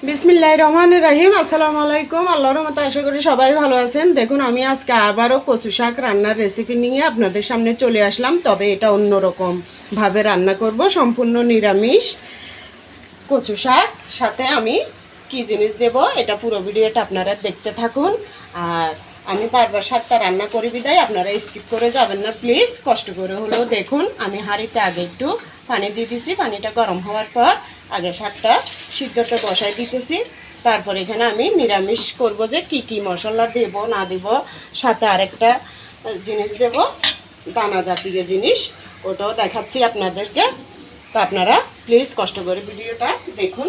বিসমিল্লাহির রহমানির রহিম। আসসালামু আলাইকুম। আল্লাহর রহমতে আশা করি সবাই ভালো আছেন। দেখুন, আমি আজকে আবারও কচু শাক রান্নার রেসিপি নিয়ে আপনাদের সামনে চলে আসলাম। তবে এটা অন্যরকম ভাবে রান্না করব, সম্পূর্ণ নিরামিষ কচু শাক। সাথে আমি কি জিনিস দেব, এটা পুরো ভিডিওটা আপনারা দেখতে থাকুন। আর আমি বারবার শাকটা রান্না করি বিদায় আপনারা স্কিপ করে যাবেন না প্লিজ, কষ্ট করে হলেও দেখুন। আমি হাঁড়িতে আগে একটু পানি দিয়ে দিছি, পানিটা গরম হওয়ার পর আগে শাকটা সিদ্ধতে বসাই দিতেছি। তারপর এখানে আমি নিরামিষ করব যে কি কি মশলা দেব না দেব, সাথে আরেকটা জিনিস দেব, দানা জাতীয় জিনিস, ওটাও দেখাচ্ছি আপনাদেরকে। তো আপনারা প্লিজ কষ্ট করে ভিডিওটা দেখুন।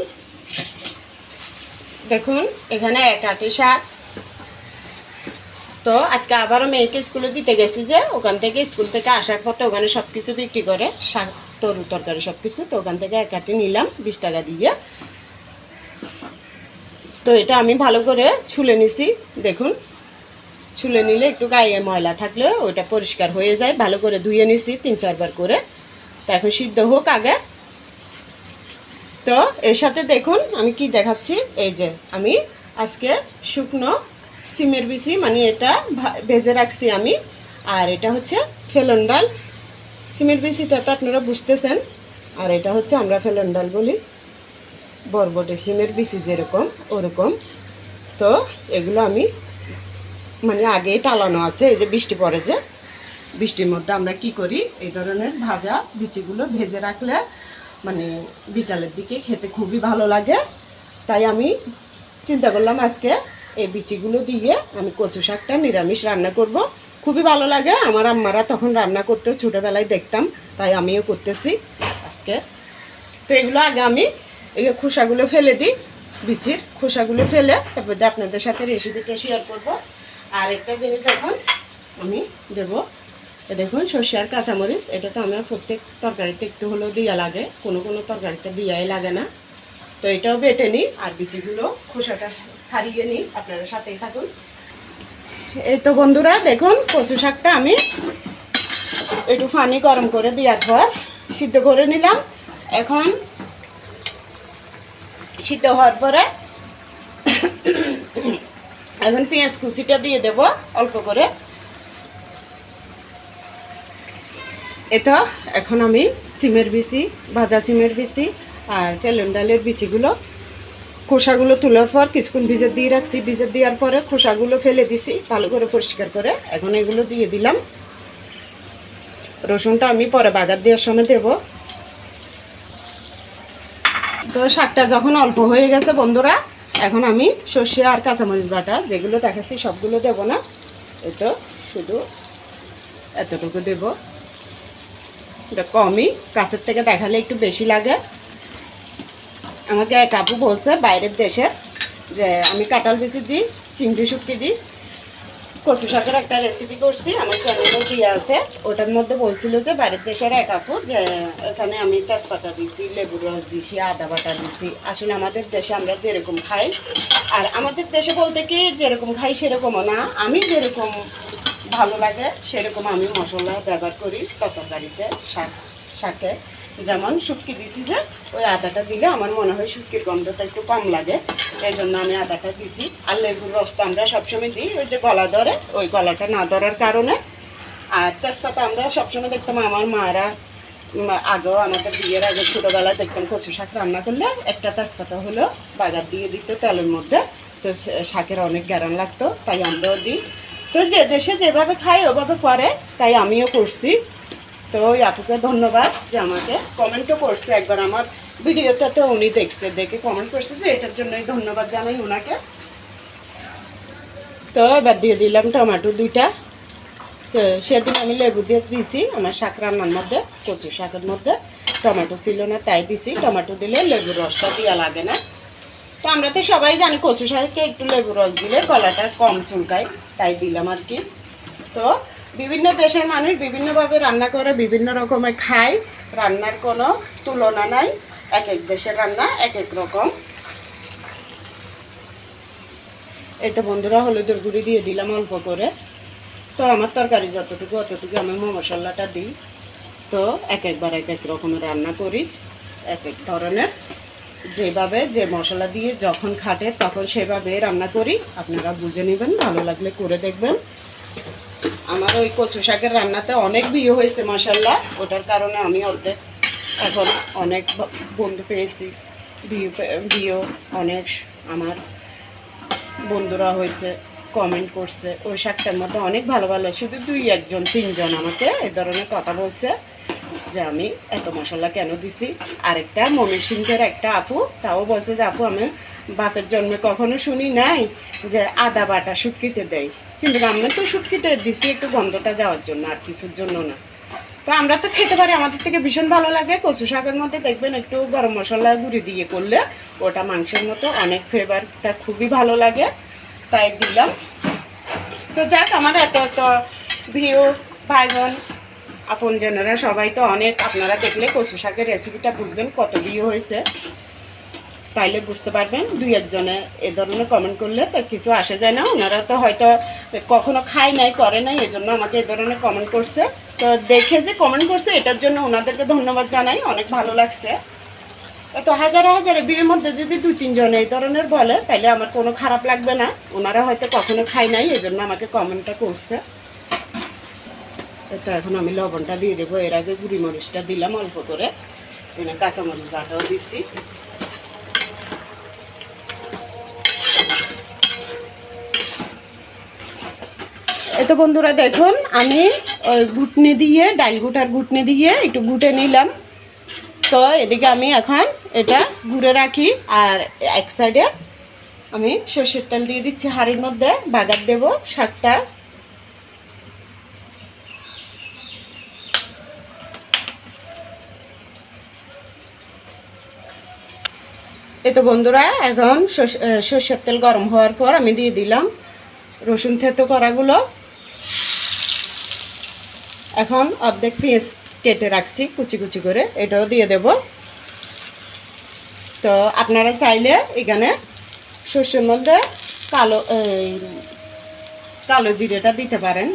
দেখুন এখানে এক আটি শাক। তো আজকে আবারও মেয়েকে স্কুলে দিতে গেছি, যে ওখান থেকে স্কুল থেকে আসার পথে ওখানে সব কিছু বিক্রি করে, শাক তরু তরকারি সব কিছু। তো ওখান থেকে এক আটি নিলাম 20 টাকা দিয়ে। তো এটা আমি ভালো করে ছুলে নিছি। দেখুন, ছুলে নিলে একটু গায়ে ময়লা থাকলে ওইটা পরিষ্কার হয়ে যায়। ভালো করে ধুয়ে নিছি 3-4 বার করে। তো এখন সিদ্ধ হোক আগে। তো এর সাথে দেখুন আমি কি দেখাচ্ছি। এই যে আমি আজকে শুকনো সিমের বিচি, মানে এটা ভেজে রাখছি আমি। আর এটা হচ্ছে ফেলন ডাল। সিমের বিচিটা তো আপনারা বুঝতেছেন। আর এটা হচ্ছে আমরা ফেলন ডাল বলি, বরবটি সিমের বিচি যেরকম ওরকম। তো এগুলো আমি মানে আগেই টালানো আছে। এই যে বৃষ্টি পড়ে, যে বৃষ্টির মধ্যে আমরা কি করি, এই ধরনের ভাজা বিচিগুলো ভেজে রাখলে মানে বিকালের দিকে খেতে খুবই ভালো লাগে। তাই আমি চিন্তা করলাম আজকে এই বিচিগুলো দিয়ে আমি কচু শাকটা নিরামিষ রান্না করব। খুবই ভালো লাগে। আমার আম্মারা তখন রান্না করতে ছোটোবেলায় দেখতাম, তাই আমিও করতেছি আজকে। তো এগুলো আগে আমি এই খোসাগুলো ফেলে দিই, বিচির খোসাগুলো ফেলে তারপর আপনাদের সাথে রেসিপিটা শেয়ার করব। আর একটা জিনিস দেখুন আমি দেবো, দেখুন সর্ষে আর কাঁচামরিচ। এটা তো আমার প্রত্যেক তরকারিতে একটু হলেও দেওয়া লাগে, কোনো কোনো তরকারিতে দেওয়াই লাগে না। তো এটাও বেটে নিই আর বিচিগুলো খোসাটা ছাড়িয়ে নিই, আপনারা সাথেই থাকুন। এই তো বন্ধুরা দেখুন, কচু শাকটা আমি একটু পানি গরম করে দেওয়ার পর সিদ্ধ করে নিলাম। এখন সিদ্ধ হওয়ার পরে এখন পেঁয়াজ কুচিটা দিয়ে দেব অল্প করে। এটা এখন আমি সিমের বিচি, ভাজা সিমের বিচি আর ফেলন ডালের বিচিগুলো খোসাগুলো তোলার পর কিছুক্ষণ ভিজে দিয়ে রাখছি। ভিজে দেওয়ার পরে খোসাগুলো ফেলে দিছি ভালো করে পরিষ্কার করে। এখন এগুলো দিয়ে দিলাম। রসুনটা আমি পরে বাগার দেওয়ার সময় দেব। তো শাকটা যখন অল্প হয়ে গেছে বন্ধুরা, এখন আমি সর্ষে আর কাঁচামরিচ বাটা যেগুলো দেখাচ্ছি সবগুলো দেব না, এই তো শুধু এতটুকু দেব। এটা কমই, কাছের থেকে দেখালে একটু বেশি লাগে। আমাকে এক আপু বলছে বাইরের দেশের, যে আমি কাঁঠাল বিচি দিই, চিংড়ি শুটকি দিই কচু শাকের একটা রেসিপি করছি, আমার চ্যানেলে দিয়ে আছে। ওটার মধ্যে বলছিল যে বাইরের দেশের এক আপু, যে এখানে আমি তেজপাতা দিছি, লেবুর রস দিছি, আদা বাটা দিছি। আসলে আমাদের দেশে আমরা যেরকম খাই, আর আমাদের দেশে বলতে কি যেরকম খাই সেরকমও না, আমি যেরকম ভালো লাগে সেরকম আমি মশলা ব্যবহার করি তরকারিতে, শাকে। যেমন শুটকি দিছি, যে ওই আদাটা দিলে আমার মনে হয় শুটকির গন্ধটা একটু কম লাগে, এই জন্য আমি আদাটা দিছি। আর লেবুর রস তো আমরা সবসময় দিই, ওই যে গলা ধরে, ওই গলাটা না ধরার কারণে। আর তেজপাতা আমরা সবসময় দেখতাম আমার মারা, আগেও আমাদের বিয়ের আগে ছোটোবেলায় দেখতাম কচু শাক রান্না করলে একটা তেজপাতা হলো বাজার দিয়ে দিত তেলের মধ্যে। তো শাকের অনেক গ্যারান লাগতো, তাই আমরাও দিই। তো যে দেশে যেভাবে খাই ওভাবে করে, তাই আমিও করছি। তো ওই আপুকে ধন্যবাদ, যে আমাকে কমেন্টও করছে একবার আমার ভিডিওটাতে, উনি দেখছে, দেখে কমেন্ট করছে, যে এটার জন্যই ধন্যবাদ জানাই ওনাকে। তো এবার দিয়ে দিলাম টমেটো 2টা। তো সেদিন আমি লেবু দিয়ে দিয়েছি আমার শাক রান্নার মধ্যে, কচু শাকের মধ্যে টমেটো ছিল না তাই দিছি। টমেটো দিলে লেবুর রসটা দেওয়া লাগে না। তো আমরা তো সবাই জানি কচু শাকে একটু লেবুর রস দিলে গলাটা কম চুলকায়, তাই দিলাম আর কি। তো বিভিন্ন দেশের মানুষ বিভিন্নভাবে রান্না করে, বিভিন্ন রকমের খায়, রান্নার কোনো তুলনা নাই। এক এক দেশের রান্না এক এক রকম। এই তো বন্ধুরা হলুদের গুঁড়ি দিয়ে দিলাম অল্প করে। তো আমার তরকারি যতটুকু অতটুকু আমি মশলাটা দিই। তো এক একবার এক এক রকমের রান্না করি, এক এক ধরনের। যেভাবে যে মশলা দিয়ে যখন খাটে তখন সেভাবে রান্না করি, আপনারা বুঝে নেবেন, ভালো লাগলে করে দেখবেন। আমার ওই কচু শাকের রান্নাতে অনেক ভিউ হয়েছে মাশাআল্লাহ, ওটার কারণে আমি অর্ধেক এখন অনেক বন্ধু পেয়েছি, ভিউ অনেক আমার বন্ধুরা হয়েছে, কমেন্ট করছে ওই শাকটার মধ্যে অনেক ভালো ভালো, শুধু 2-1-3 জন আমাকে এই ধরনের কথা বলছে যে আমি এত মশলা কেন দিছি। আরেকটা ময়মনসিংহের একটা আপু তাও বলছে যে আপু আমি বাপের জন্মে কখনো শুনি নাই যে আদা বাটা শুটকিতে দেয়, কিন্তু আমরা তো শুটকিতে দিছি একটু গন্ধটা যাওয়ার জন্য, আর কিছুর জন্য না। তো আমরা তো খেতে পারি, আমাদের থেকে ভীষণ ভালো লাগে। কচু শাকের মধ্যে দেখবেন একটু গরম মশলা গুঁড়ি দিয়ে করলে ওটা মাংসের মতো অনেক ফ্লেভারটা খুবই ভালো লাগে, তাই দিলাম। তো যাক, আমার এত এত ভিউ ভাই বোন আপনজনেরা সবাই তো অনেক, আপনারা দেখলে কচু শাকের রেসিপিটা বুঝবেন কত ভিউ হয়েছে, তাইলে বুঝতে পারবেন। 2-1 জনে এ ধরনের কমেন্ট করলে তো কিছু আসে যায় না, ওনারা তো হয়তো কখনো খায় নাই করে নাই, এই জন্য আমাকে এ ধরনের কমেন্ট করছে। তো দেখে যে কমেন্ট করছে এটার জন্য ওনাদেরকে ধন্যবাদ জানাই, অনেক ভালো লাগছে। তো হাজারে হাজারে বিয়ের মধ্যে যদি 2-3 জন এই ধরনের বলে তাইলে আমার কোনো খারাপ লাগবে না, ওনারা হয়তো কখনো খায় নাই এই জন্য আমাকে কমেন্টটা করছে। তো এখন আমি লবণটা দিয়ে দেবো, এর আগে গুঁড়ি মরিচটা দিলাম অল্প করে, কাঁচামরিচ বাটাও দিচ্ছি। এই তো বন্ধুরা দেখুন আমি ওই ঘুটনি দিয়ে, ডাল ঘুটার ঘুটনি দিয়ে একটু ঘুটে নিলাম। তো এদিকে আমি এখন এটা ঘুরে রাখি, আর এক সাইডে আমি সর্ষের তেল দিয়ে দিচ্ছি হাঁড়ির মধ্যে, বাগার দেব শাকটা। এই তো বন্ধুরা এখন সর্ষের তেল গরম হওয়ার পর আমি দিয়ে দিলাম রসুন থেতো করাগুলো। এখন অর্ধেক পেঁয়াজ কেটে রাখছি কুচি কুচি করে, এটাও দিয়ে দেব। তো আপনারা চাইলে এখানে সর্ষের মধ্যে কালো জিরেটা দিতে পারেন,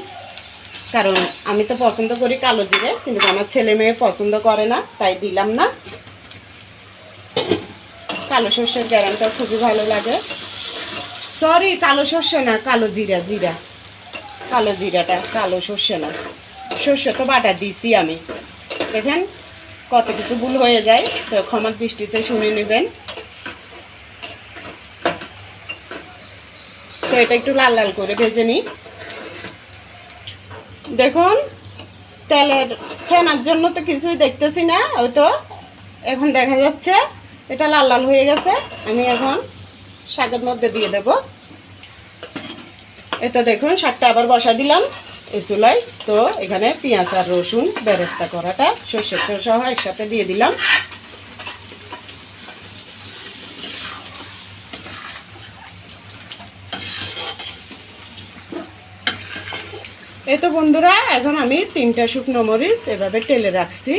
কারণ আমি তো পছন্দ করি কালো জিরে, কিন্তু আমার ছেলে মেয়ে পছন্দ করে না, তাই দিলাম না। কালো সর্ষের গ্যারানটা খুবই ভালো লাগে। সরি, কালো সর্ষে না, কালো জিরা, কালো জিরাটা, কালো সর্ষে না, সর্ষে তো বাটা দিছি আমি। দেখেন কত কিছু ভুল হয়ে যায়, তো ক্ষমার দৃষ্টিতে শুনে নেবেন। তো এটা একটু লাল লাল করে ভেজে নিই। দেখুন তেলের ফেনার জন্য তো কিছুই দেখতেছি না, ওই তো এখন দেখা যাচ্ছে এটা লাল লাল হয়ে গেছে। আমি এখন শাকের মধ্যে দিয়ে দেব। এটা দেখুন শাকটা আবার বসা দিলাম এই চুলায়। তো এখানে পেঁয়াজ আর রসুন বেরেস্তা করাটা সর্ষের তেল সহ একসাথে দিয়ে দিলাম। এই তো বন্ধুরা এখন আমি 3টা শুকনো মরিচ এভাবে টেলে রাখছি,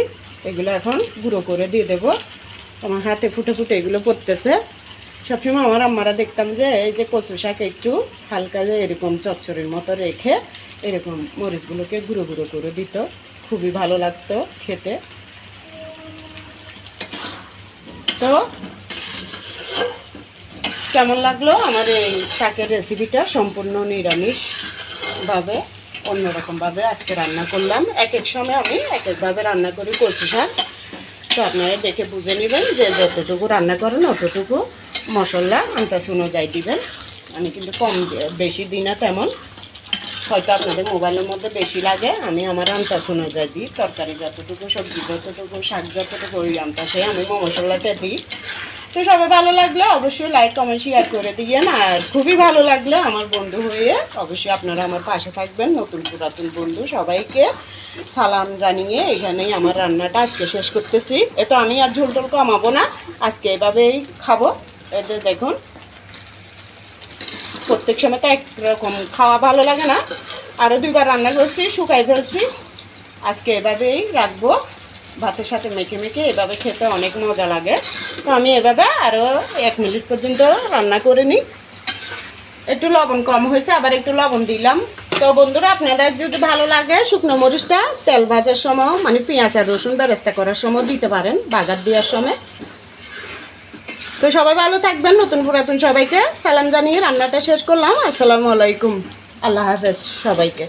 এগুলো এখন গুঁড়ো করে দিয়ে দেব। আমার হাতে ফুটে ফুটে এগুলো পড়তেছে। সবসময় আমার আম্মারা দেখতাম যে এই যে কচু শাক একটু হালকা যে এরকম চচ্চড়ির মতো রেখে এরকম মরিচগুলোকে গুঁড়ো গুঁড়ো করে দিত, খুবই ভালো লাগতো খেতে। তো কেমন লাগলো আমার এই শাকের রেসিপিটা? সম্পূর্ণ নিরামিষভাবে অন্যরকমভাবে আজকে রান্না করলাম। এক এক সময় আমি এক একভাবে রান্না করি কচু শাক, তো আপনারা দেখে বুঝে নেবেন যে যতটুকু রান্না করেন অতটুকু মশলা আন্দাজ অনুযায়ী দিবেন। আমি কিন্তু কম বেশি দিই না তেমন, হয়তো আপনাদের মোবাইলের মধ্যে বেশি লাগে, আমি আমার আন্দাজ অনুযায়ী দিই। তরকারি যতটুকু, সবজি যতটুকু, শাক যতটুকু, ওই আন্দাজে আমি মশলাটা দিই। তো সবাই ভালো লাগলে অবশ্যই লাইক কমেন্ট শেয়ার করে দিয়েন, আর খুবই ভালো লাগলে আমার বন্ধু হয়ে অবশ্যই আপনারা আমার পাশে থাকবেন। নতুন পুরাতন বন্ধু সবাইকে সালাম জানিয়ে এখানেই আমার রান্নাটা আজকে শেষ করতেছি। এটা আমি আর ঝোল টোল কমাবো না, আজকে এভাবেই খাবো। এদের দেখুন প্রত্যেক সময় তো একরকম খাওয়া ভালো লাগে না, আরও 2বার রান্না করছি, শুকাই ফেলছি। আজকে এভাবেই রাখবো, ভাতের সাথে মেখে মেখে এভাবে খেতে অনেক মজা লাগে। তো আমি এভাবে আরও 1 মিনিট পর্যন্ত রান্না করে নিই। একটু লবণ কম হয়েছে, আবার একটু লবণ দিলাম। তো বন্ধুরা আপনাদের যদি ভালো লাগে শুকনো মরিচটা তেল ভাজার সময়, মানে পেঁয়াজ আর রসুন বেরেস্তা করার সময় দিতে পারেন, বাগার দেওয়ার সময়। তো সবাই ভালো থাকবেন, নতুন পুরাতন সবাইকে সালাম জানিয়ে রান্নাটা শেষ করলাম। আসসালামু আলাইকুম, আল্লাহ হাফেজ সবাইকে।